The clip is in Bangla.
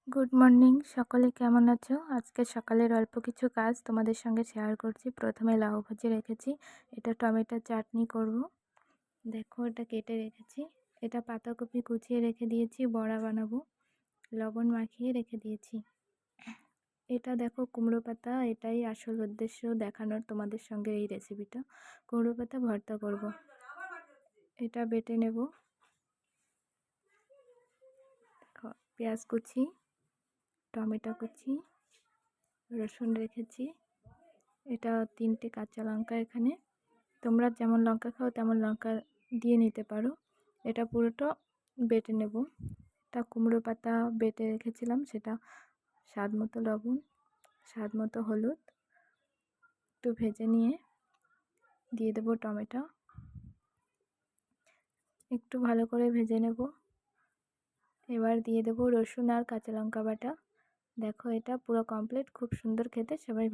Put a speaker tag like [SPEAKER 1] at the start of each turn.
[SPEAKER 1] গুড মর্নিং, সকলে কেমন আছো? আজকে সকালের অল্প কিছু কাজ তোমাদের সঙ্গে শেয়ার করছি। প্রথমে লাউ ভাজি রেখেছি, এটা টমেটোর চাটনি করব। দেখো, এটা কেটে রেখেছি। এটা পাতাকপি কুচিয়ে রেখে দিয়েছি, বড়া বানাবো। লবণ মাখিয়ে রেখে দিয়েছি। এটা দেখো কুমড়ো পাতা, এটাই আসল উদ্দেশ্য দেখানোর তোমাদের সঙ্গে এই রেসিপিটা। কুমড়ো পাতা ভর্তা করব। এটা বেটে নেব। পেঁয়াজ কুচি, টমেটো কুচি, রসুন রেখেছি। এটা 3টে কাঁচা লঙ্কা। এখানে তোমরা যেমন লঙ্কা খাও তেমন লঙ্কা দিয়ে নিতে পারো। এটা পুরোটা বেটে নেব। এটা কুমড়ো পাতা বেটে রেখেছিলাম, সেটা স্বাদ মতো লবণ, স্বাদ মতো হলুদ, একটু ভেজে নিয়ে দিয়ে দেবো টমেটো। একটু ভালো করে ভেজে নেব। এবার দিয়ে দেবো রসুন আর কাঁচা লঙ্কা বাটা। দেখো, এটা পুরো কমপ্লিট, খুব সুন্দর খেতে। সবাই